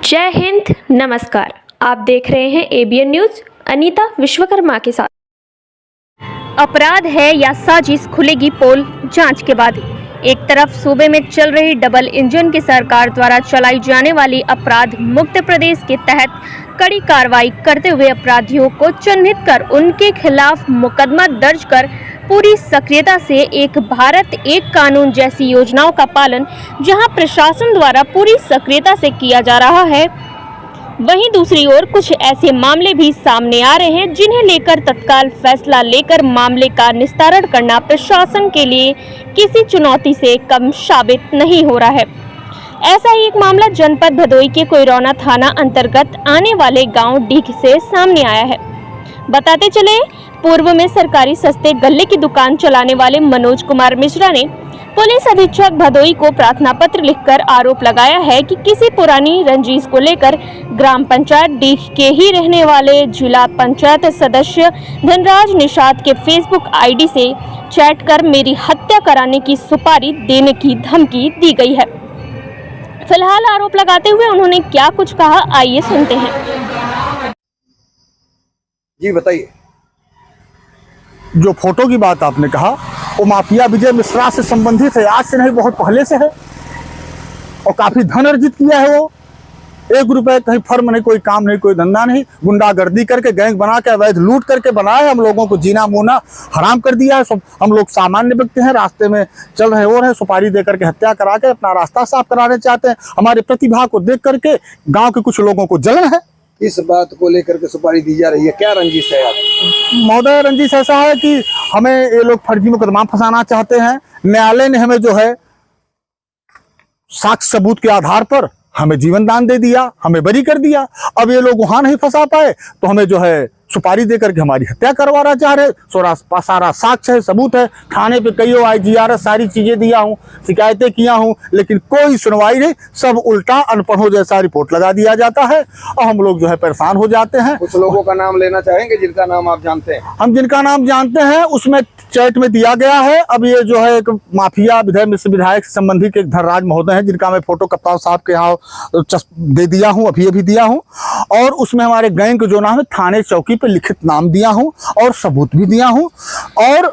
जय हिंद, नमस्कार। आप देख रहे हैं एबीएन न्यूज। अनीता विश्वकर्मा के साथ। अपराध है या साजिश, खुलेगी पोल जांच के बाद। एक तरफ सूबे में चल रही डबल इंजन की सरकार द्वारा चलाई जाने वाली अपराध मुक्त प्रदेश के तहत कड़ी कार्रवाई करते हुए अपराधियों को चिन्हित कर उनके खिलाफ मुकदमा दर्ज कर पूरी सक्रियता से एक भारत एक कानून जैसी योजनाओं का पालन जहां प्रशासन द्वारा पूरी सक्रियता से किया जा रहा है, वहीं दूसरी ओर कुछ ऐसे मामले भी सामने आ रहे हैं जिन्हें लेकर तत्काल फैसला लेकर मामले का निस्तारण करना प्रशासन के लिए किसी चुनौती से कम साबित नहीं हो रहा है। ऐसा ही एक मामला जनपद भदोई के कोइरौना थाना अंतर्गत आने वाले गांव डीख से सामने आया है। बताते चले, पूर्व में सरकारी सस्ते गल्ले की दुकान चलाने वाले मनोज कुमार मिश्रा ने पुलिस अधीक्षक भदोई को प्रार्थना पत्र लिखकर आरोप लगाया है कि किसी पुरानी रंजिश को लेकर ग्राम पंचायत डीख के ही रहने वाले जिला पंचायत सदस्य धनराज निषाद के फेसबुक आईडी से चैट कर मेरी हत्या कराने की सुपारी देने की धमकी दी गई है। फिलहाल आरोप लगाते हुए उन्होंने क्या कुछ कहा, आइए सुनते हैं। जी बताइए। जो फोटो की बात आपने कहा वो माफिया विजय मिश्रा से संबंधित है, आज से नहीं बहुत पहले से है और काफी धन अर्जित किया है। वो 1 रुपए कहीं फर्म नहीं, कोई काम नहीं, कोई धंधा नहीं, गुंडागर्दी करके गैंग बना के अवैध लूट करके बनाया, हम लोगों को जीना मोना हराम कर दिया है। सब हम लोग सामान्य व्यक्ति हैं, रास्ते में चल रहे हो रहे, सुपारी दे करके हत्या करा के अपना रास्ता साफ कराने चाहते हैं। हमारी प्रतिभा को देख करके गाँव के कुछ लोगों को जलन है। इस बात को लेकर के सुपारी दी जा रही है, क्या रंजिश है आप? महोदय, रंजिश ऐसा है कि हमें ये लोग फर्जी मुकदमा फंसाना चाहते हैं। न्यायालय ने हमें जो है साक्ष्य सबूत के आधार पर हमें जीवन दान दे दिया, हमें बरी कर दिया। अब ये लोग वहां नहीं फंसा पाए तो हमें जो है सुपारी देकर के हमारी हत्या करवाना चाह रहे। सारा साक्ष्य है, सबूत है। थाने पे कई IGRS सारी चीजें दिया हूँ, शिकायतें किया हूँ, लेकिन कोई सुनवाई नहीं। सब उल्टा अनपढ़ों जैसा रिपोर्ट लगा दिया जाता है और हम लोग जो है परेशान हो जाते हैं। कुछ लोगों का नाम लेना चाहेंगे जिनका नाम आप जानते हैं? हम जिनका नाम जानते हैं उसमें चैट में दिया गया है। अब ये जो है एक माफिया विधायक से संबंधित एक धनराज महोदय हैं, जिनका मैं फोटो कप्तान साहब के यहाँ दे दिया हूँ, अभी दिया हूँ। और उसमें हमारे गैंग जो नाम है थाने चौकी पे लिखित नाम दिया हूँ और सबूत भी दिया हूँ। और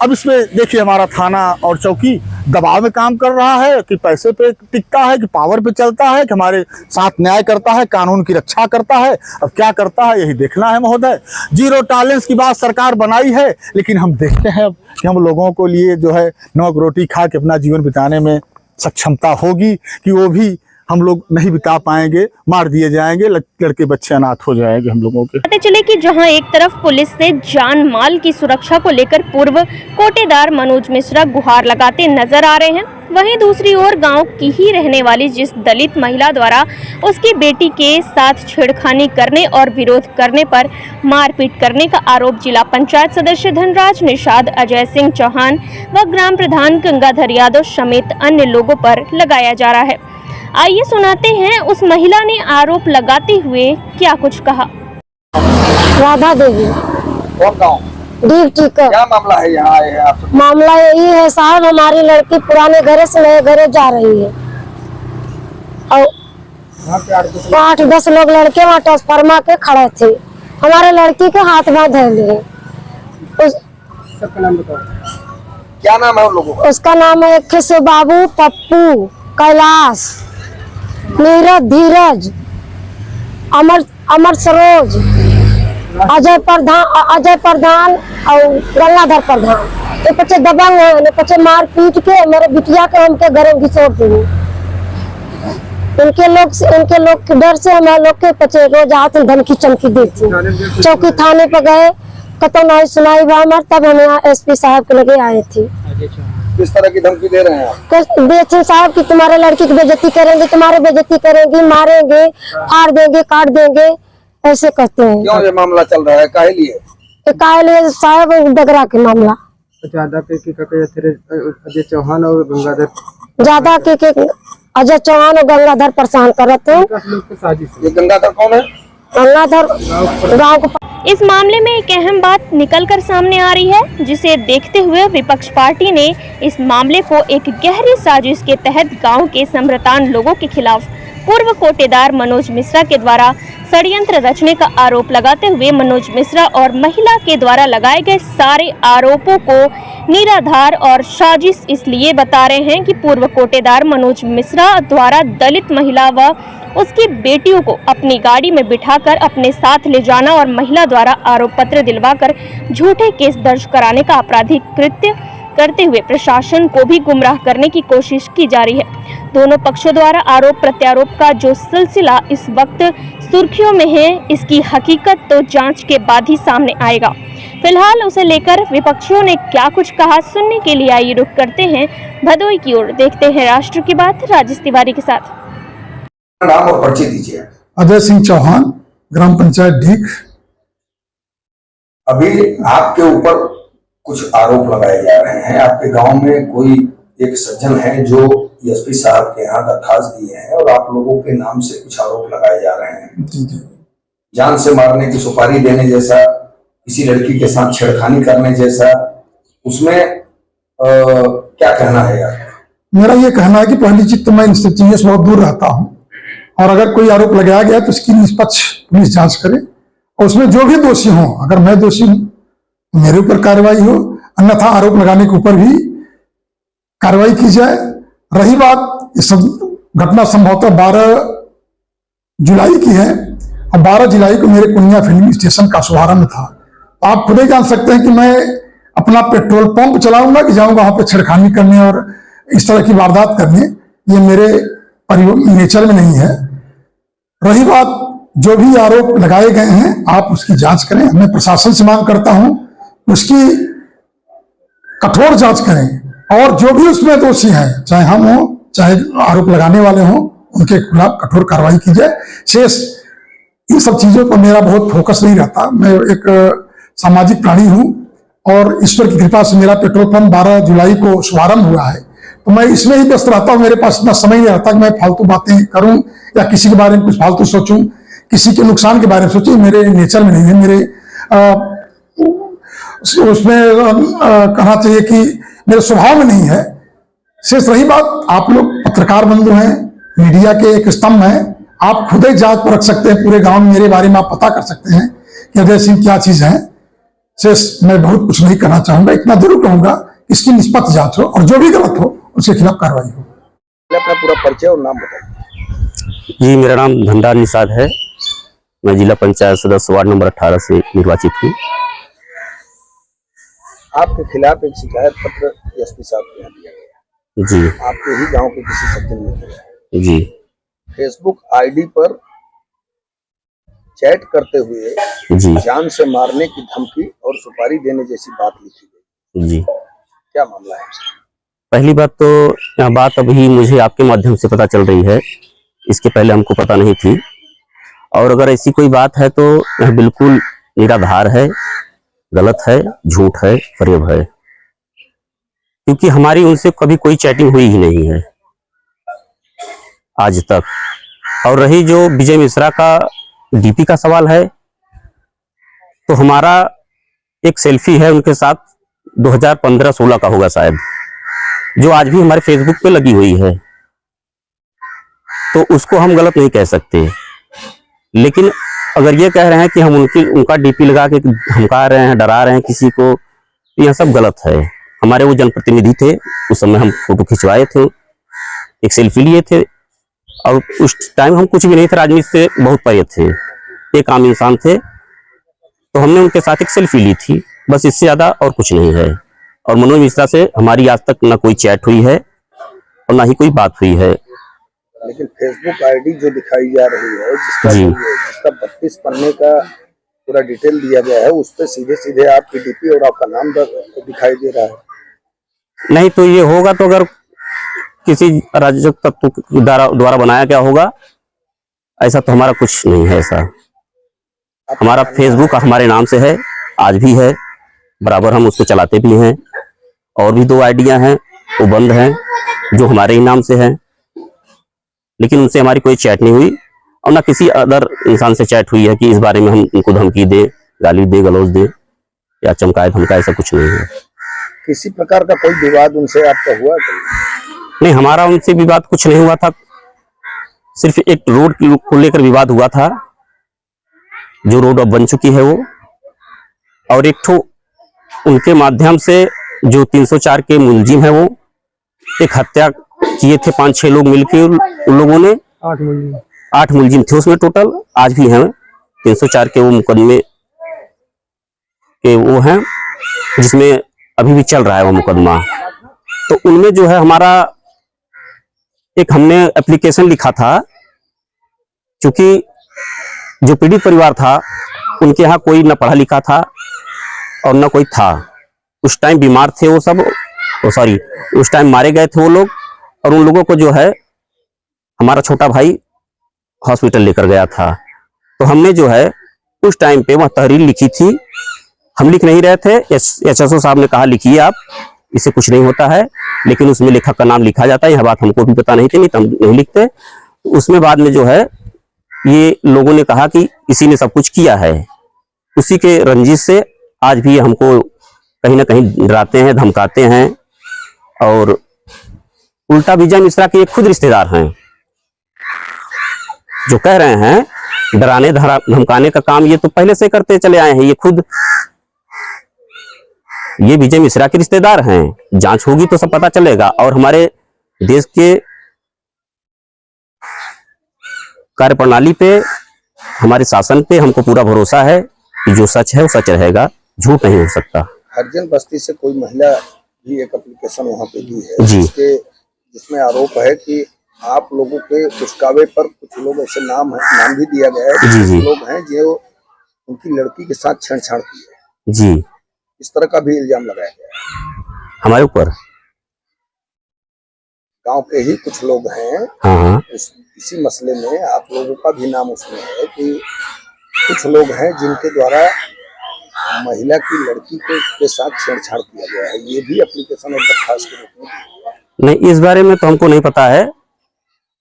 अब इसमें देखिए हमारा थाना और चौकी दबाव में काम कर रहा है कि पैसे पे टिकता है, कि पावर पे चलता है, कि हमारे साथ न्याय करता है, कानून की रक्षा करता है। अब क्या करता है यही देखना है महोदय। जीरो टॉलरेंस की बात सरकार बनाई है, लेकिन हम देखते हैं अब कि हम लोगों को लिए जो है नमक रोटी खा के अपना जीवन बिताने में सक्षमता होगी कि वो भी हम लोग नहीं बिता पाएंगे, मार दिए जाएंगे, लड़के बच्चे अनाथ हो जाएंगे हम लोगों के। पता चले कि जहां एक तरफ पुलिस से जान माल की सुरक्षा को लेकर पूर्व कोटेदार मनोज मिश्रा गुहार लगाते नजर आ रहे हैं, वहीं दूसरी ओर गांव की ही रहने वाली जिस दलित महिला द्वारा उसकी बेटी के साथ छेड़खानी करने और विरोध करने पर मारपीट करने का आरोप जिला पंचायत सदस्य धनराज निषाद, अजय सिंह चौहान व ग्राम प्रधान गंगाधर यादव समेत अन्य लोगों पर लगाया जा रहा है। आइए सुनाते हैं उस महिला ने आरोप लगाते हुए क्या कुछ कहा। राधा देवी, कौन गाँव? क्या मामला है यहाँ आए हैं आप? मामला यही है साहब, हमारी लड़की पुराने घरे से नए घरे जा रही है और 8-10 लोग लड़के वहाँ ट्रांसफार्मा के खड़े थे। हमारे लड़की के हाथ में धर लिए। क्या नाम है उन लोगों का? उसका नाम है शिव बाबू, पप्पू, कैलाश, नीरज, धीरज, अमर सरोज, अजय प्रधान और गंगाधर प्रधान। ये बच्चे दबंग है, ये बच्चे मार पीट के मेरे बिटिया के हमके घर में घिसोड़ दिए। इनके लोग के डर से हमारे लोग के बच्चे रोज आते धमकी चमकी देती। चौकी थाने पे गए, कतो नहीं सुनाई बा हमार, तब हम यहाँ SP साहब के लगे आए थे। किस तरह की धमकी दे रहे हैं आप? देते साहब कि तुम्हारे लड़की की बेइज्जती करेंगे, तुम्हारे बेइज्जती करेंगे, मारेंगे, फाड़ देंगे, काट देंगे, ऐसे कहते हैं। क्यों ये मामला चल रहा है, काहे लिए? साहब डगरा के मामला। ज्यादा अजय चौहान और गंगाधर, ज्यादा के अजय चौहान और गंगाधर परेशान करते हैं। ये गंगाधर कौन है? गंगाधर गाँव को। इस मामले में एक अहम बात निकलकर सामने आ रही है, जिसे देखते हुए विपक्ष पार्टी ने इस मामले को एक गहरी साजिश के तहत गांव के समृतान लोगों के खिलाफ पूर्व कोटेदार मनोज मिश्रा के द्वारा षड्यंत्र रचने का आरोप लगाते हुए मनोज मिश्रा और महिला के द्वारा लगाए गए सारे आरोपों को निराधार और साजिश इसलिए बता रहे हैं कि पूर्व कोटेदार मनोज मिश्रा द्वारा दलित महिला व उसकी बेटियों को अपनी गाड़ी में बिठाकर अपने साथ ले जाना और महिला द्वारा आरोप पत्र दिलवाकर झूठे केस दर्ज कराने का आपराधिक कृत्य करते हुए प्रशासन को भी गुमराह करने की कोशिश की जा रही है। दोनों पक्षों द्वारा आरोप प्रत्यारोप का जो सिलसिला इस वक्त सुर्खियों में है, इसकी हकीकत तो जांच के बाद ही सामने आएगा। फिलहाल उसे लेकर विपक्षियों ने क्या कुछ कहा, सुनने के लिए आइए रुख करते हैं भदोई की ओर। देखते हैं राष्ट्र की बात राजेश तिवारी के साथ। नाम और परिचय दीजिए। अजय सिंह चौहान, ग्राम पंचायत ढीक। अभी आपके ऊपर कुछ आरोप लगाए जा रहे हैं। आपके गांव में कोई एक सज्जन है जो एसपी साहब के यहाँ दरखास्त दिए हैं और आप लोगों के नाम से कुछ आरोप लगाए जा रहे हैं। जी जी। जान से मारने की सुपारी देने जैसा, किसी लड़की के साथ छेड़खानी करने जैसा, उसमें क्या कहना है यार? मेरा ये कहना है कि पहली चीज तो मैं इन सब चीजों से बहुत दूर रहता हूँ, और अगर कोई आरोप लगाया गया तो उसकी निष्पक्ष पुलिस जांच करे और उसमें जो भी दोषी हो, अगर मैं दोषी हूं तो मेरे ऊपर कार्रवाई हो, अन्यथा आरोप लगाने के ऊपर भी कार्रवाई की जाए। रही बात इस घटना संभवतः 12 जुलाई की है और 12 जुलाई को मेरे कुनिया फिल्म स्टेशन का शुभारंभ था। आप खुद ही जान सकते हैं कि मैं अपना पेट्रोल पंप चलाऊंगा कि जाऊंगा वहां पर छेड़खानी करने और इस तरह की वारदात करने, ये मेरे नेचर में नहीं है। रही बात जो भी आरोप लगाए गए हैं, आप उसकी जांच करें। मैं प्रशासन से मांग करता हूं उसकी कठोर जांच करें और जो भी उसमें दोषी हैं, चाहे हम हो चाहे आरोप लगाने वाले हों, उनके खिलाफ कठोर कार्रवाई की जाए। शेष इन सब चीजों पर मेरा बहुत फोकस नहीं रहता। मैं एक सामाजिक प्राणी हूं और ईश्वर की कृपा से मेरा पेट्रोल पंप 12 जुलाई को शुभारंभ हुआ है, तो मैं इसमें ही व्यस्त रहता हूं। मेरे पास इतना समय नहीं रहता कि मैं फालतू बातें करूं या किसी के बारे में कुछ फालतू सोचूं, किसी के नुकसान के बारे में सोचूं। मेरे नेचर में नहीं है, मेरे उसमें कहना चाहिए कि मेरे स्वभाव में नहीं है। शेष रही बात, आप लोग पत्रकार बंधु हैं, मीडिया के एक स्तंभ हैं, आप खुद ही जांच पर रख सकते हैं। पूरे गांव में मेरे बारे में आप पता कर सकते हैं कि अजय सिंह क्या चीज है। शेष मैं बहुत कुछ नहीं करना चाहूंगा, इतना जरूर कहूंगा इसकी निष्पक्ष जांच हो और जो भी गलत हो उसके खिलाफ कार्रवाई हो। अपना पूरा परिचय और नाम बताइए। जी, मेरा नाम धनराज निषाद है। मैं जिला पंचायत सदस्य वार्ड नंबर 18 से निर्वाचित हूँ। आपके खिलाफ एक शिकायत पत्र एसपी साहब के यहाँ दिया गया। जी। आपके ही गांव के किसी सज्जन ने दिया। जी। फेसबुक आईडी पर चैट करते हुए जी। जान से मारने की धमकी और सुपारी देने जैसी बात लिखी गई। जी। क्या मामला है? पहली बात तो यह बात अभी मुझे आपके माध्यम से पता चल रही है, इसके पहले हमको पता नहीं थी। और अगर ऐसी कोई बात है तो यह बिल्कुल निराधार है, गलत है, झूठ है, फरेब है, क्योंकि हमारी उनसे कभी कोई चैटिंग हुई ही नहीं है आज तक। और रही जो विजय मिश्रा का डीपी का सवाल है, तो हमारा एक सेल्फी है उनके साथ 2015-16 का होगा शायद, जो आज भी हमारे फेसबुक पे लगी हुई है, तो उसको हम गलत नहीं कह सकते। लेकिन अगर ये कह रहे हैं कि हम उनका डीपी लगा के धमका रहे हैं, डरा रहे हैं किसी को, तो यह सब गलत है। हमारे वो जनप्रतिनिधि थे, उस समय हम फोटो खिंचवाए थे, एक सेल्फी लिए थे, और उस टाइम हम कुछ भी नहीं थे, राजनीति से बहुत परे थे, एक आम इंसान थे, तो हमने उनके साथ एक सेल्फी ली थी, बस इससे ज्यादा और कुछ नहीं है। और मनोज मिश्रा से हमारी आज तक ना कोई चैट हुई है और ना ही कोई बात हुई है। लेकिन फेसबुक आईडी जो दिखाई जा रही है, जिसका 32 पन्ने का पूरा डिटेल दिया गया है, उस पर सीधे सीधे आपकी डीपी और आपका नाम दिखाई दे रहा है। नहीं तो ये होगा तो अगर किसी अराजक तत्व द्वारा बनाया गया होगा, ऐसा तो हमारा कुछ नहीं है। ऐसा हमारा फेसबुक हमारे नाम से है, आज भी है, बराबर हम उसको चलाते भी हैं। और भी 2 आइडियां हैं, वो बंद हैं, जो हमारे ही नाम से हैं, लेकिन उनसे हमारी कोई चैट नहीं हुई और ना किसी अदर इंसान से चैट हुई है कि इस बारे में हम उनको धमकी दे, गाली दे, गलौज दे या चमकाए धमकाए, ऐसा कुछ नहीं है। किसी प्रकार का कोई विवाद उनसे आपका हुआ? नहीं, हमारा उनसे विवाद कुछ नहीं हुआ था। सिर्फ एक रोड को लेकर विवाद हुआ था, जो रोड अब बन चुकी है वो, और एक ठो उनके माध्यम से जो 304 के मुलजिम है वो एक हत्या किए थे 5-6 लोग मिलकर, उन लोगों ने 8 मुलजिम थे उसमें टोटल, आज भी हैं 304 के वो मुकदमे के वो हैं, जिसमें अभी भी चल रहा है वो मुकदमा। तो उनमें जो है हमारा एक हमने एप्लीकेशन लिखा था, क्योंकि जो पीड़ित परिवार था उनके यहाँ कोई न पढ़ा लिखा था और न कोई था, उस टाइम बीमार थे वो सब, उस टाइम मारे गए थे वो लोग, और उन लोगों को जो है हमारा छोटा भाई हॉस्पिटल लेकर गया था। तो हमने जो है उस टाइम पे वह तहरीर लिखी थी, हम लिख नहीं रहे थे, एसएचओ साहब ने कहा लिखिए आप, इससे कुछ नहीं होता है, लेकिन उसमें लेखक का नाम लिखा जाता है, यह बात हमको भी पता नहीं थी, नहीं तो हम नहीं लिखते। उसमें बाद में जो है ये लोगों ने कहा कि इसी ने सब कुछ किया है, उसी के रंजिश से आज भी हमको कहीं ना कहीं डराते हैं, धमकाते हैं, और उल्टा विजय मिश्रा के खुद रिश्तेदार हैं जो कह रहे हैं डराने धमकाने का काम ये तो पहले से करते चले आए हैं, ये खुद ये विजय मिश्रा के रिश्तेदार हैं। जांच होगी तो सब पता चलेगा, और हमारे देश के कार्यप्रणाली पे, हमारे शासन पे हमको पूरा भरोसा है कि जो सच है वो सच रहेगा, झूठ नहीं हो सकता। हरिजन बस्ती से कोई महिला भी एक एप्लीकेशन वहाँ पे दी है जी। जिसमें आरोप है कि आप लोगों के उस्कावे पर कुछ लोग ऐसे नाम भी दिया गया है, जी, जी। लोग हैं जो उनकी लड़की के साथ छेड़छाड़ की है, जी, इस तरह का भी इल्जाम लगाया गया है हमारे ऊपर। गांव के ही कुछ लोग हैं। हाँ, इसी मसले में आप लोगों का भी नाम उसमें है कि कुछ लोग हैं जिनके द्वारा महिला की लड़की के साथ छेड़छाड़ किया गया है, ये भी एप्लीकेशन और दरखास्त के रूप में। नहीं, इस बारे में तो हमको नहीं पता है,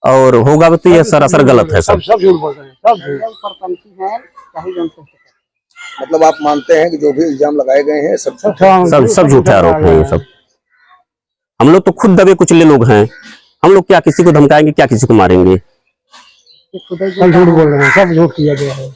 और होगा भी तो यह सरासर गलत है सब। सब झूठ बोल रहे हैं, मतलब आप मानते हैं कि जो भी इल्जाम लगाए गए हैं सब सब झूठे आरोप हैं ये सब। हम लोग तो खुद दबे कुचले लोग हैं, हम लोग क्या किसी को धमकाएंगे, क्या किसी को मारेंगे? सब झूठ बोल रहे हैं, सब झूठ किया गया है।